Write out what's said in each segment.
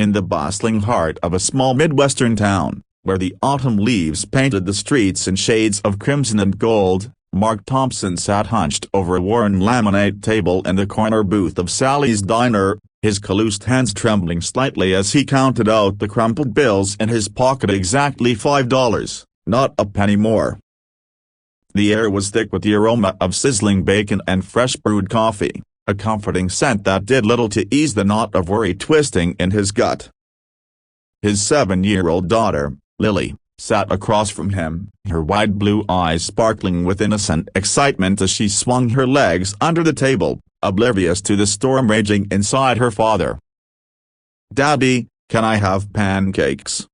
in the bustling heart of a small Midwestern town, where the autumn leaves painted the streets in shades of crimson and gold, Mark Thompson sat hunched over a worn laminate table in the corner booth of Sally's Diner, his calloused hands trembling slightly as he counted out the crumpled bills in his pocket. Exactly $5, not a penny more. The air was thick with the aroma of sizzling bacon and fresh brewed coffee, a comforting scent that did little to ease the knot of worry twisting in his gut. His 7-year-old daughter, Lily, sat across from him, her wide blue eyes sparkling with innocent excitement as she swung her legs under the table, oblivious to the storm raging inside her father. "Daddy, can I have pancakes?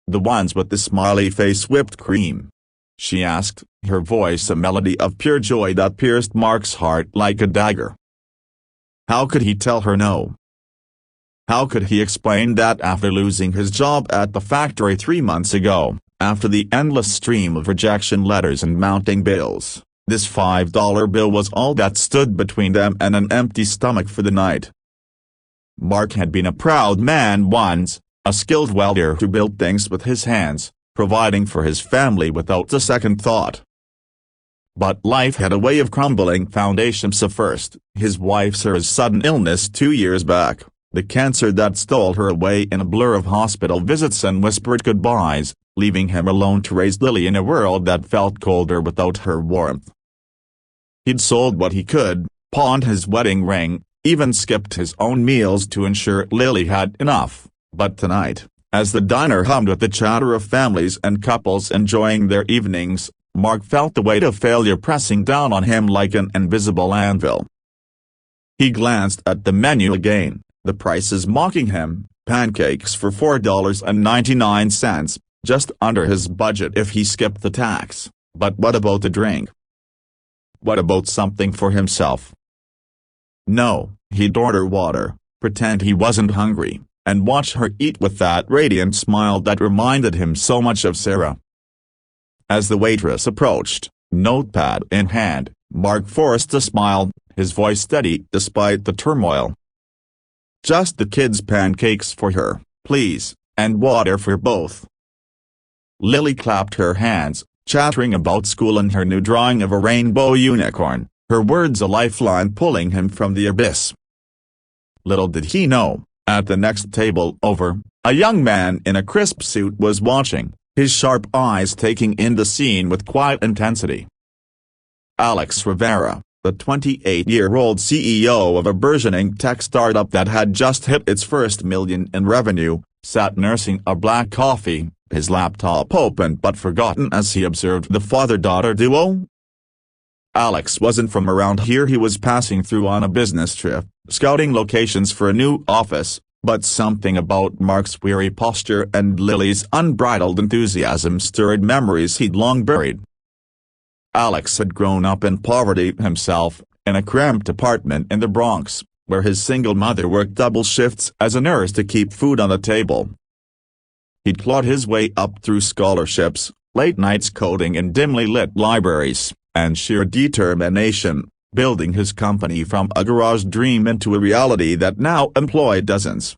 The ones with the smiley face whipped cream?" she asked, her voice a melody of pure joy that pierced Mark's heart like a dagger. How could he tell her no? How could he explain that after losing his job at the factory 3 months ago, after the endless stream of rejection letters and mounting bills, this $5 bill was all that stood between them and an empty stomach for the night? Mark had been a proud man once, a skilled welder who built things with his hands, providing for his family without a second thought. But life had a way of crumbling foundations. So first, his wife's sudden illness 2 years back, the cancer that stole her away in a blur of hospital visits and whispered goodbyes, leaving him alone to raise Lily in a world that felt colder without her warmth. He'd sold what he could, pawned his wedding ring, even skipped his own meals to ensure Lily had enough, but tonight, as the diner hummed with the chatter of families and couples enjoying their evenings, Mark felt the weight of failure pressing down on him like an invisible anvil. He glanced at the menu again, the prices mocking him: pancakes for $4.99, just under his budget if he skipped the tax. But what about the drink? What about something for himself? No, he'd order water, pretend he wasn't hungry, and watch her eat with that radiant smile that reminded him so much of Sarah. As the waitress approached, notepad in hand, Mark forced a smile, his voice steady despite the turmoil. "Just the kids' pancakes for her, please, and water for both." Lily clapped her hands, chattering about school and her new drawing of a rainbow unicorn, her words a lifeline pulling him from the abyss. Little did he know, at the next table over, a young man in a crisp suit was watching, his sharp eyes taking in the scene with quiet intensity. Alex Rivera, the 28-year-old CEO of a burgeoning tech startup that had just hit its first $1 million in revenue, sat nursing a black coffee, his laptop open but forgotten as he observed the father-daughter duo. Alex wasn't from around here. He was passing through on a business trip, scouting locations for a new office, but something about Mark's weary posture and Lily's unbridled enthusiasm stirred memories he'd long buried. Alex had grown up in poverty himself, in a cramped apartment in the Bronx, where his single mother worked double shifts as a nurse to keep food on the table. He'd clawed his way up through scholarships, late nights coding in dimly lit libraries, and sheer determination, building his company from a garage dream into a reality that now employed dozens.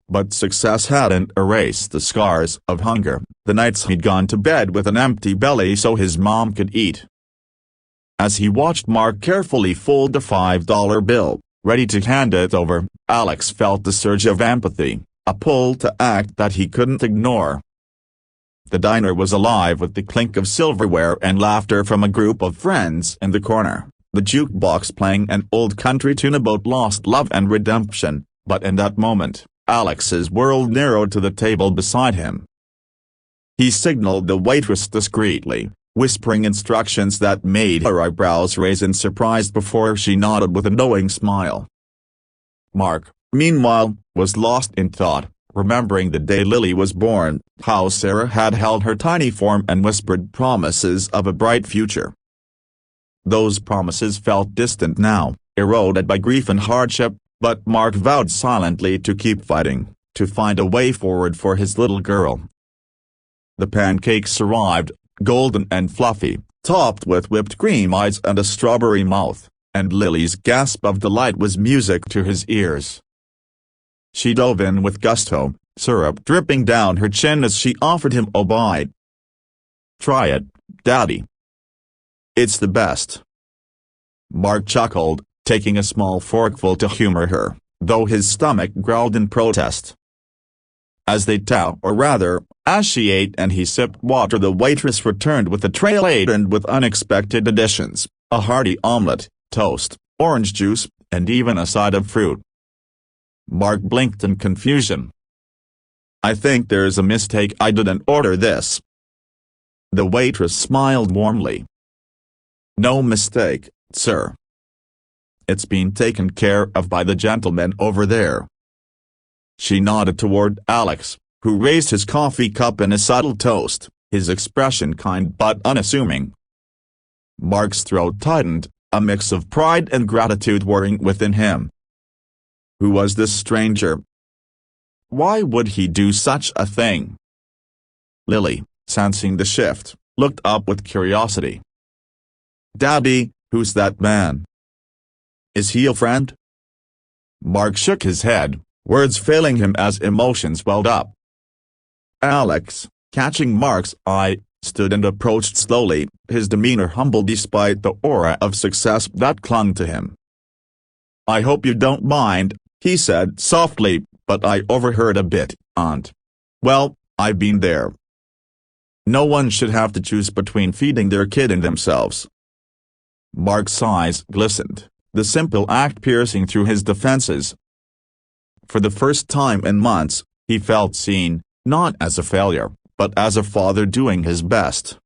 But success hadn't erased the scars of hunger, the nights he'd gone to bed with an empty belly so his mom could eat. As he watched Mark carefully fold the $5 bill, ready to hand it over, Alex felt the surge of empathy, a pull to act that he couldn't ignore. The diner was alive with the clink of silverware and laughter from a group of friends in the corner, the jukebox playing an old country tune about lost love and redemption, but in that moment, Alex's world narrowed to the table beside him. He signaled the waitress discreetly, whispering instructions that made her eyebrows raise in surprise before she nodded with a knowing smile. Mark, meanwhile, was lost in thought, remembering the day Lily was born, how Sarah had held her tiny form and whispered promises of a bright future. Those promises felt distant now, eroded by grief and hardship, but Mark vowed silently to keep fighting, to find a way forward for his little girl. The pancakes arrived, golden and fluffy, topped with whipped cream eyes and a strawberry mouth, and Lily's gasp of delight was music to his ears. She dove in with gusto, syrup dripping down her chin as she offered him a bite. "Try it, Daddy. It's the best." Mark chuckled, taking a small forkful to humor her, though his stomach growled in protest. As she ate and he sipped water, the waitress returned with a tray laden with unexpected additions, a hearty omelette, toast, orange juice, and even a side of fruit. Mark blinked in confusion. "I think there's a mistake. I didn't order this." The waitress smiled warmly. "No mistake, sir. It's been taken care of by the gentleman over there." She nodded toward Alex, who raised his coffee cup in a subtle toast, his expression kind but unassuming. Mark's throat tightened, a mix of pride and gratitude warring within him. Who was this stranger? Why would he do such a thing? Lily, sensing the shift, looked up with curiosity. "Daddy, who's that man? Is he a friend?" Mark shook his head, words failing him as emotions welled up. Alex, catching Mark's eye, stood and approached slowly, his demeanor humble despite the aura of success that clung to him. "I hope you don't mind," he said softly, "but I overheard a bit, Aunt. Well, I've been there. No one should have to choose between feeding their kid and themselves." Mark's eyes glistened, the simple act piercing through his defenses. For the first time in months, he felt seen, not as a failure, but as a father doing his best.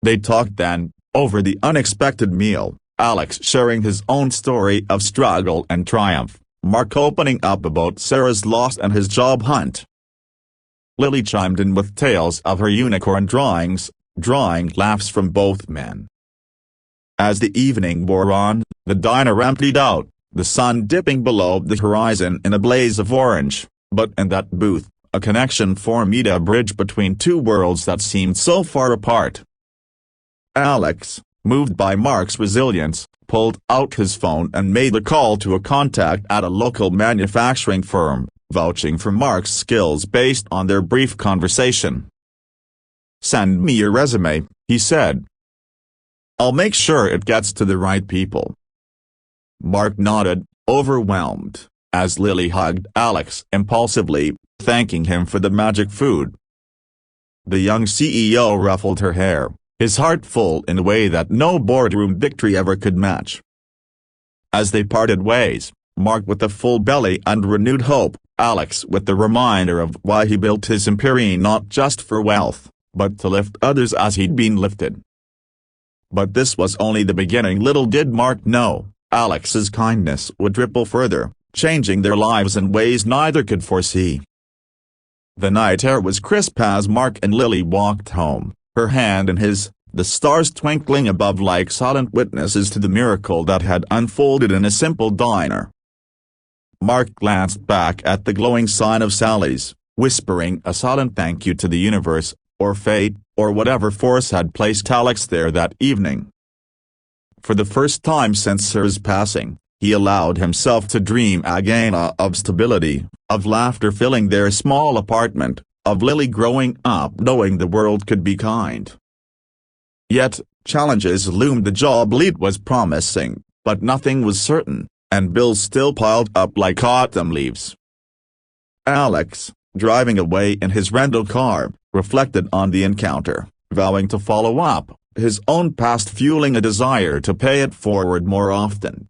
They talked then, over the unexpected meal, Alex sharing his own story of struggle and triumph, Mark opening up about Sarah's loss and his job hunt. Lily chimed in with tales of her unicorn drawings, drawing laughs from both men. As the evening wore on, the diner emptied out, the sun dipping below the horizon in a blaze of orange, but in that booth, a connection formed, a bridge between two worlds that seemed so far apart. Alex, moved by Mark's resilience, pulled out his phone and made a call to a contact at a local manufacturing firm, vouching for Mark's skills based on their brief conversation. "Send me your resume," he said. "I'll make sure it gets to the right people." Mark nodded, overwhelmed, as Lily hugged Alex impulsively, thanking him for the magic food. The young CEO ruffled her hair, his heart full in a way that no boardroom victory ever could match. As they parted ways, Mark with a full belly and renewed hope, Alex with the reminder of why he built his imperium, not just for wealth, but to lift others as he'd been lifted. But this was only the beginning. Little did Mark know, Alex's kindness would ripple further, changing their lives in ways neither could foresee. The night air was crisp as Mark and Lily walked home, her hand in his, the stars twinkling above like silent witnesses to the miracle that had unfolded in a simple diner. Mark glanced back at the glowing sign of Sally's, whispering a silent thank you to the universe, or fate, or whatever force had placed Alex there that evening. For the first time since Sarah's passing, he allowed himself to dream again of stability, of laughter filling their small apartment, of Lily growing up knowing the world could be kind. Yet, challenges loomed. The job lead was promising, but nothing was certain, and bills still piled up like autumn leaves. Alex, driving away in his rental car, reflected on the encounter, vowing to follow up, his own past fueling a desire to pay it forward more often.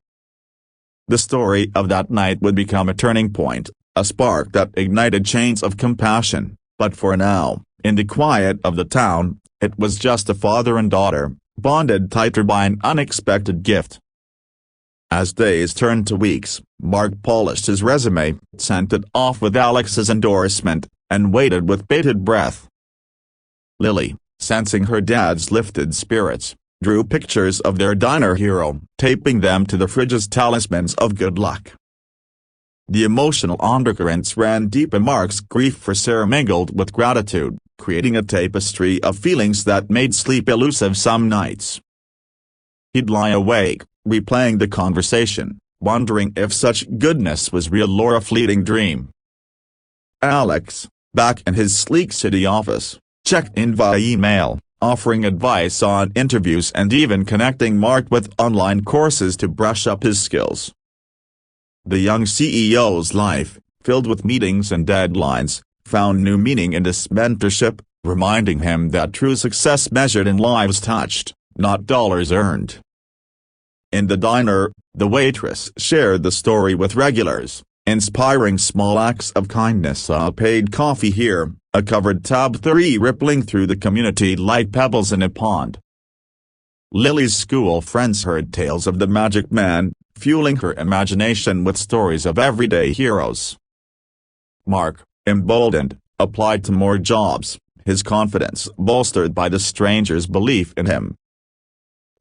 The story of that night would become a turning point, a spark that ignited chains of compassion, but for now, in the quiet of the town, it was just a father and daughter, bonded tighter by an unexpected gift. As days turned to weeks, Mark polished his resume, sent it off with Alex's endorsement, and waited with bated breath. Lily, sensing her dad's lifted spirits, drew pictures of their diner hero, taping them to the fridge's talismans of good luck. The emotional undercurrents ran deep, and Mark's grief for Sarah mingled with gratitude, creating a tapestry of feelings that made sleep elusive some nights. He'd lie awake, replaying the conversation, wondering if such goodness was real or a fleeting dream. Alex, back in his sleek city office, checked in via email, offering advice on interviews and even connecting Mark with online courses to brush up his skills. The young CEO's life, filled with meetings and deadlines, found new meaning in this mentorship, reminding him that true success measured in lives touched, not dollars earned. In the diner, the waitress shared the story with regulars, inspiring small acts of kindness. A paid coffee here, a covered tab 3 rippling through the community like pebbles in a pond. Lily's school friends heard tales of the magic man, fueling her imagination with stories of everyday heroes. Mark, emboldened, applied to more jobs, his confidence bolstered by the stranger's belief in him.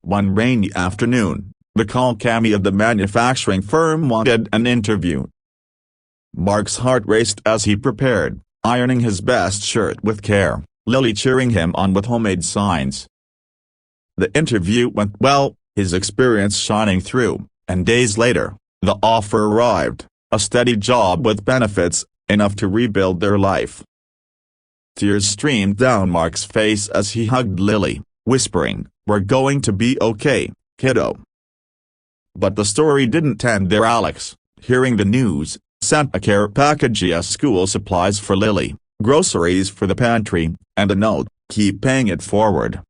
One rainy afternoon, the call came of the manufacturing firm wanted an interview. Mark's heart raced as he prepared, ironing his best shirt with care, Lily cheering him on with homemade signs. The interview went well, his experience shining through, and days later, the offer arrived, a steady job with benefits, enough to rebuild their life. Tears streamed down Mark's face as he hugged Lily, whispering, "We're going to be okay, kiddo." But the story didn't end there. Alex, hearing the news, sent a care package of school supplies for Lily, groceries for the pantry, and a note, "Keep paying it forward."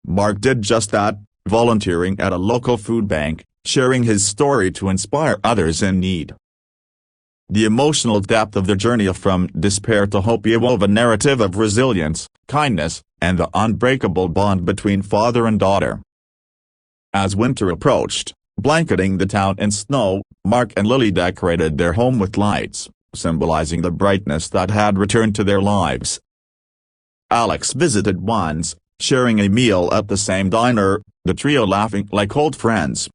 Mark did just that, volunteering at a local food bank, sharing his story to inspire others in need. The emotional depth of their journey from despair to hope wove a narrative of resilience, kindness, and the unbreakable bond between father and daughter. As winter approached, blanketing the town in snow, Mark and Lily decorated their home with lights, symbolizing the brightness that had returned to their lives. Alex visited once, sharing a meal at the same diner, the trio laughing like old friends.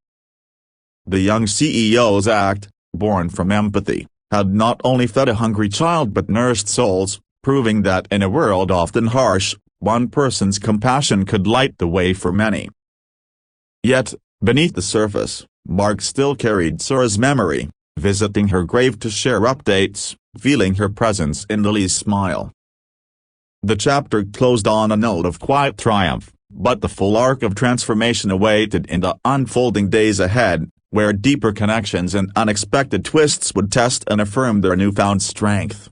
The young CEO's act, born from empathy, had not only fed a hungry child but nourished souls, proving that in a world often harsh, one person's compassion could light the way for many. Yet, beneath the surface, Mark still carried Sarah's memory, visiting her grave to share updates, feeling her presence in Lily's smile. The chapter closed on a note of quiet triumph, but the full arc of transformation awaited in the unfolding days ahead, where deeper connections and unexpected twists would test and affirm their newfound strength.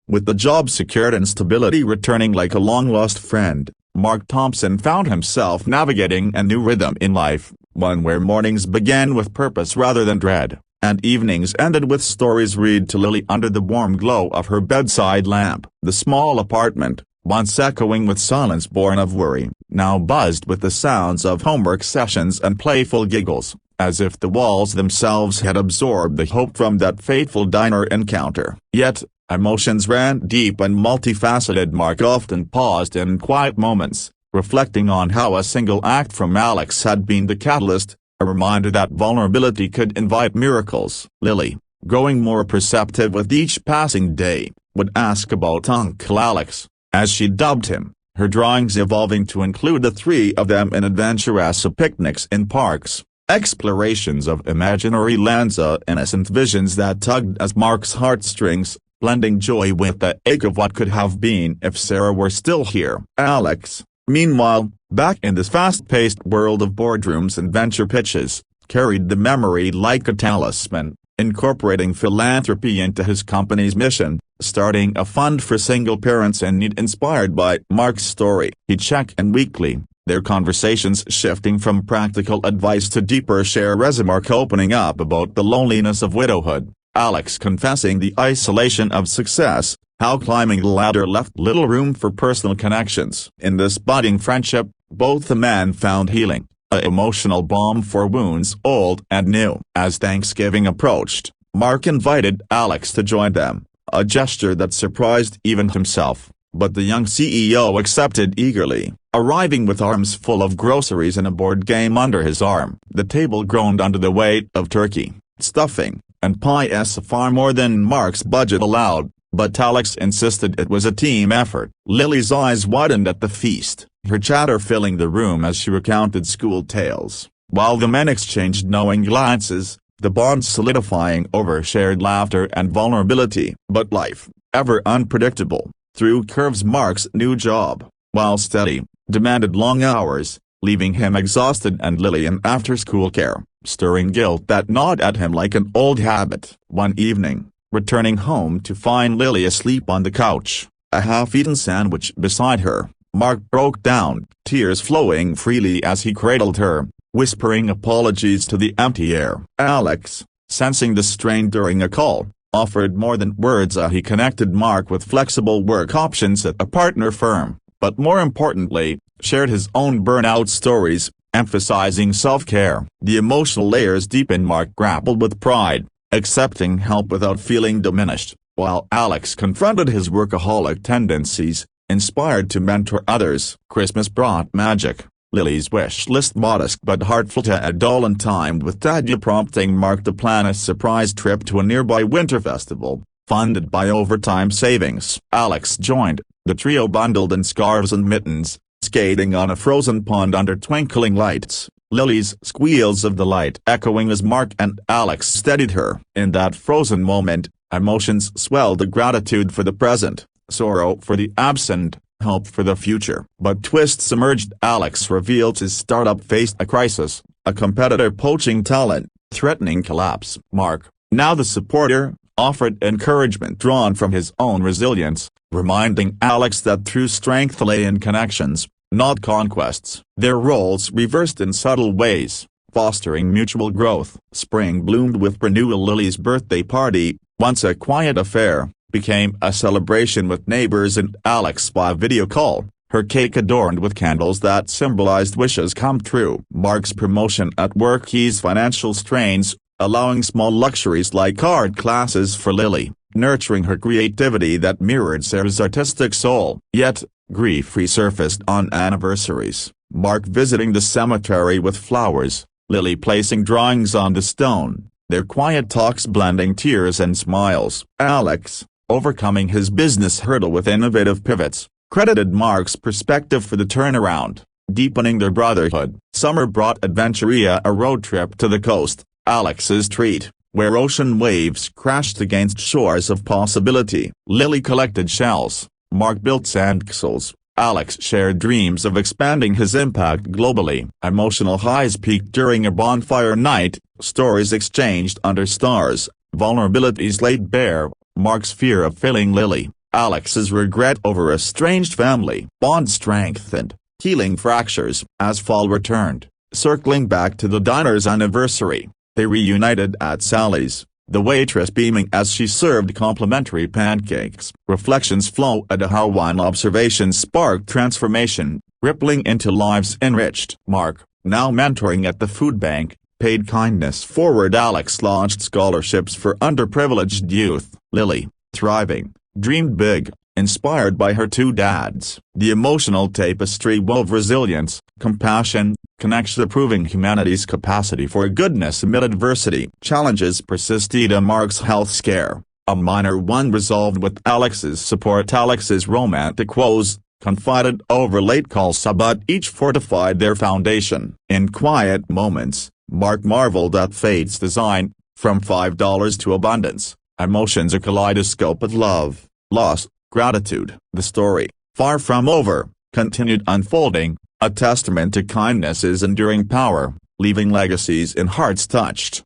With the job secured and stability returning like a long-lost friend, Mark Thompson found himself navigating a new rhythm in life, one where mornings began with purpose rather than dread, and evenings ended with stories read to Lily under the warm glow of her bedside lamp. The small apartment, once echoing with silence born of worry, now buzzed with the sounds of homework sessions and playful giggles, as if the walls themselves had absorbed the hope from that fateful diner encounter. Yet, emotions ran deep and multifaceted. Mark often paused in quiet moments, reflecting on how a single act from Alex had been the catalyst, a reminder that vulnerability could invite miracles. Lily, growing more perceptive with each passing day, would ask about Uncle Alex, as she dubbed him, her drawings evolving to include the three of them in adventurous picnics in parks, explorations of imaginary lands, innocent visions that tugged at Mark's heartstrings, blending joy with the ache of what could have been if Sarah were still here. Alex, meanwhile, back in this fast-paced world of boardrooms and venture pitches, carried the memory like a talisman, incorporating philanthropy into his company's mission, starting a fund for single parents in need inspired by Mark's story. He'd check in weekly, their conversations shifting from practical advice to deeper shares. Mark opening up about the loneliness of widowhood, Alex confessing the isolation of success, how climbing the ladder left little room for personal connections. In this budding friendship, both the men found healing, an emotional balm for wounds old and new. As Thanksgiving approached, Mark invited Alex to join them, a gesture that surprised even himself, but the young CEO accepted eagerly, arriving with arms full of groceries and a board game under his arm. The table groaned under the weight of turkey, stuffing, and pie, far more than Mark's budget allowed, but Alex insisted it was a team effort. Lily's eyes widened at the feast, her chatter filling the room as she recounted school tales, While the men exchanged knowing glances, the bond solidifying over shared laughter and vulnerability. But life, ever unpredictable, threw curves. Mark's new job, while steady, demanded long hours, leaving him exhausted and Lily in after-school care, stirring guilt that gnawed at him like an old habit. One evening, returning home to find Lily asleep on the couch, a half-eaten sandwich beside her, Mark broke down, tears flowing freely as he cradled her, whispering apologies to the empty air. Alex, sensing the strain during a call, offered more than words. He connected Mark with flexible work options at a partner firm, but more importantly, shared his own burnout stories, emphasizing self-care. The emotional layers deepened. Mark grappled with pride, accepting help without feeling diminished, while Alex confronted his workaholic tendencies, inspired to mentor others. Christmas brought magic. Lily's wish list modest but heartfelt, a doll and timed with Tadya, prompting Mark to plan a surprise trip to a nearby winter festival, funded by overtime savings. Alex joined, the trio bundled in scarves and mittens, skating on a frozen pond under twinkling lights, Lily's squeals of delight echoing as Mark and Alex steadied her. In that frozen moment, emotions swelled: gratitude for the present, sorrow for the absent, hope for the future. But twists emerged. Alex revealed his startup faced a crisis, a competitor poaching talent, threatening collapse. Mark, now the supporter, offered encouragement drawn from his own resilience, reminding Alex that true strength lay in connections, not conquests. Their roles reversed in subtle ways, fostering mutual growth. Spring bloomed with renewal. Lily's birthday party, once a quiet affair, became a celebration with neighbors and Alex by video call, her cake adorned with candles that symbolized wishes come true. Mark's promotion at work eased financial strains, allowing small luxuries like art classes for Lily, nurturing her creativity that mirrored Sarah's artistic soul. Yet, grief resurfaced on anniversaries, Mark visiting the cemetery with flowers, Lily placing drawings on the stone, their quiet talks blending tears and smiles. Alex, overcoming his business hurdle with innovative pivots, credited Mark's perspective for the turnaround, deepening their brotherhood. Summer brought Adventuria, a road trip to the coast, Alex's treat, where ocean waves crashed against shores of possibility. Lily collected shells, Mark built sandcastles, Alex shared dreams of expanding his impact globally. Emotional highs peaked during a bonfire night, stories exchanged under stars, vulnerabilities laid bare, Mark's fear of failing Lily, Alex's regret over a estranged family. Bond strengthened, healing fractures. As fall returned, circling back to the diner's anniversary, they reunited at Sally's, the waitress beaming as she served complimentary pancakes. Reflections flowed how one observation sparked transformation, rippling into lives enriched. Mark, now mentoring at the food bank, paid kindness forward. Alex launched scholarships for underprivileged youth. Lily, thriving, dreamed big, inspired by her two dads. The emotional tapestry wove resilience, compassion, connection, proving humanity's capacity for goodness amid adversity. Challenges persisted. Mark's health scare, a minor one, resolved with Alex's support. Alex's romantic woes, confided over late calls, but each fortified their foundation. In quiet moments, Mark marveled at fate's design, from $5 to abundance, emotions a kaleidoscope of love, loss, gratitude. The story, far from over, continued unfolding, a testament to kindness's enduring power, leaving legacies in hearts touched.